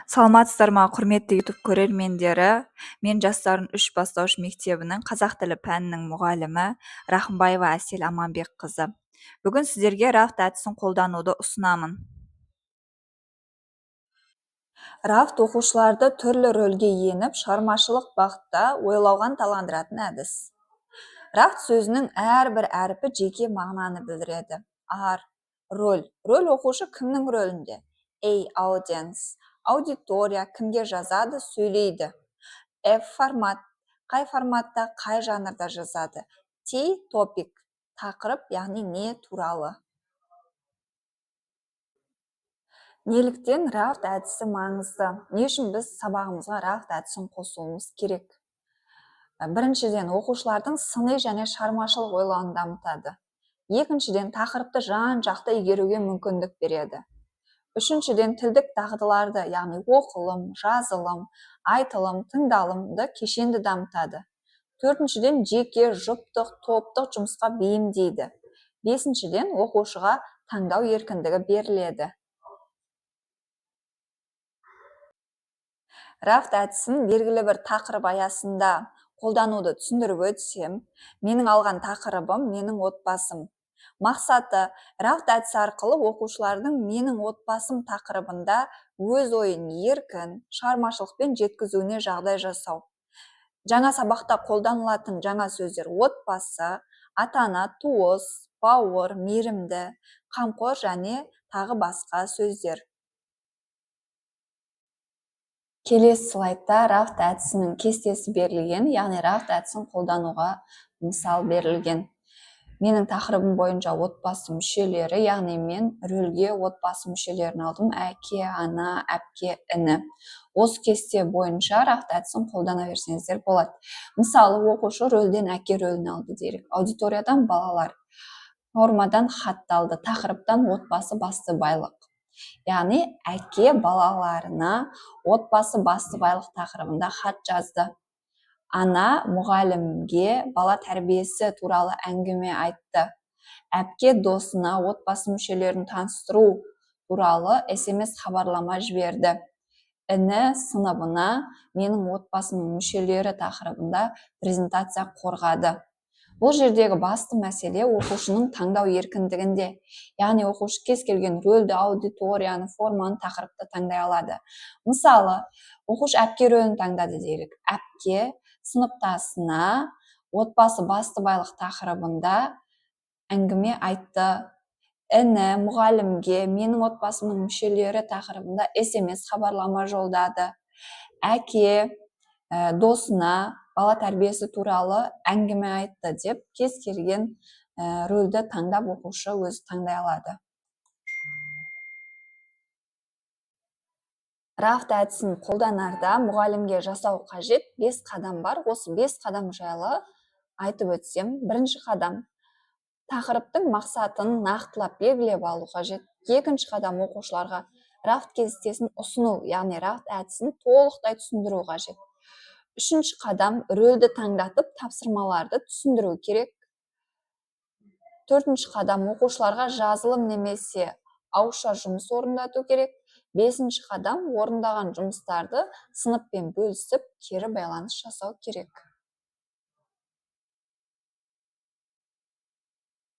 Саламатсыздар ма, құрметті YouTube көрермендері? Мен жастардың 3 бастауыш мектебінің қазақ тілі пәнінің мұғалімі Рахымбаева Әсел Аманбекқызы. Бүгін сіздерге рафт әдісін қолдануды ұсынамын. Рафт оқушыларды түрлі рөлге еніп, шығармашылық бағытта ойлауға таландыратын әдіс. Рафт сөзінің әрбір әріпі жеке мағынаны білдіреді. Рөл оқушы кімнің рөлінде? Audience. Аудитория кімге жазады, сөйлейді. Формат. Қай форматта, қай жанрда жазады. Topic. Тақырып, яғни не туралы. Неліктен рафт әдісі маңызды? Не үшін біз сабағымызға рафт әдісін қосуымыз керек? Біріншіден, оқушылардың сыни және шығармашылық ойлауын дамытады. Екіншіден, тақырыпты жан-жақты игеруге мүмкіндік береді. Үшіншіден, тілдік дағдыларды, яғни оқылым, жазылым, айтылым, тыңдалымды кешенді дамытады. Төртіншіден, жеке, жұптық, топтық жұмысқа бейімдейді. Бесіншіден, оқушыға таңдау еркіндігі беріледі. Рафт әдісін белгілі бір тақырып аясында қолдануды түсіндіріп өтсем, менің алған тақырыбым менің отбасым. Мақсаты, рафт әдісі арқылы оқушылардың менің отбасым тақырыбында өз ойын еркін, шығармашылықпен жеткізуіне жағдай жасау. Жаңа сабақта қолданылатын жаңа сөздер отбасы, ата-ана, туыс, бауыр, мейірімді, қамқор және тағы басқа сөздер. Келесі слайдта рафт әдісінің кестесі берілген, яғни рафт әдісін қолдануға мысал берілген. Менің тақырыбым бойынша отбасы мүшелері, яғни мен рөлге отбасы мүшелерін алдым: әке, ана, әпке, іні. Осы кесте бойынша рафт әдісін қолдана берсеңіздер болады. Мысалы, оқушы рөлден әке рөлін алды делік. Аудиториядан балалар, формадан хатталды, тақырыптан отбасы басты байлық. Яғни әке балаларына отбасы басты байлық тақырыбында хат жазды. Ана мұғалімге бала тәрбиесі туралы әңгіме айтты. Әпке досына отбасы мүшелерін таныстыру туралы SMS хабарлама жіберді. Іні сыныбына менің отбасымның мүшелері тақырыбында презентация қорғады. Бұл жердегі басты мәселе оқушының таңдау еркіндігінде. Яғни оқушы кез келген рөлді, аудиторияны, форманы, тақырыпты таңдай алады. Мысалы, оқушы әпке рөлін таңдады делік. Әпке сыныптасына отбасы басты байлық тақырыбында әңгіме айтты. Іні мұғалімге менің отбасымның мүшелері тақырыбында SMS хабарлама жолдады. Әке досына бала тәрбиесі туралы әңгіме айтты деп кез келген рөлді таңдап оқушы өзі таңдай алады. Рафт әдісін қолданарда мұғалімге жасау қажет 5 қадам бар. Осы 5 қадам жайлы айтып өтсем, бірінші қадам тақырыптың мақсатын нақтылап белгілеп алу қажет. Екінші қадам оқушыларға рафт кестесін ұсыну, яғни рафт әдісін толықтай түсіндіру қажет. Үшінші қадам рөлді таңдатып тапсырмаларды түсіндіру керек. Төртінші қадам оқушыларға жазылым немесе ауызша жұмыс орындату керек. Бесінші қадам орындаған жұмыстарды сыныппен бөлісіп, кері байланыс жасау керек.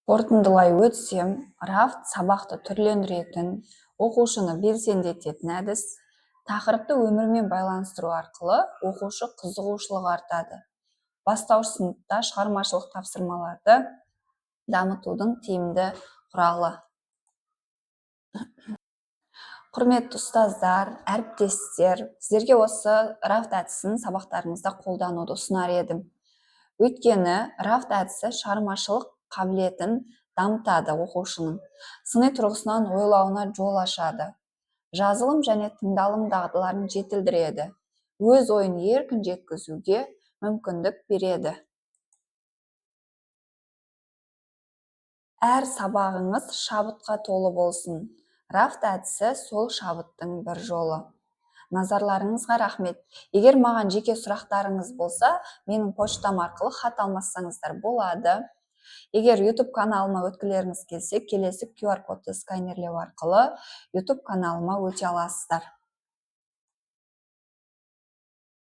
Қорытындылай өтсем, рафт сабақты түрлендіретін, оқушыны белсендететін әдіс. Тақырыпты өмірмен байланыстыру арқылы оқушы қызығушылығы артады. Бастауыш сыныпта шығармашылық тапсырмаларды дамытудың тиімді құралы. Құрметті ұстаздар, әріптестер, сіздерге осы рафт әдісін сабақтарыңызда қолдануды ұсынар едім. Өйткені рафт әдісі шығармашылық қабілетін дамытады оқушының. Сыни тұрғысынан ойлауына жол ашады. Жазылым және тыңдалым дағдыларын жетілдіреді. Өз ойын еркін жеткізуге мүмкіндік береді. Әр сабағыңыз шабытқа толы болсын. Рафт әдісі сол шабыттың бір жолы. Назарларыңызға рахмет. Егер маған жеке сұрақтарыңыз болса, менің почтам арқылы хат алмассаңыздар болады. Егер YouTube каналыма өткілеріңіз келсе, келесі QR кодты сканерлеу арқылы YouTube каналыма өте аласыздар.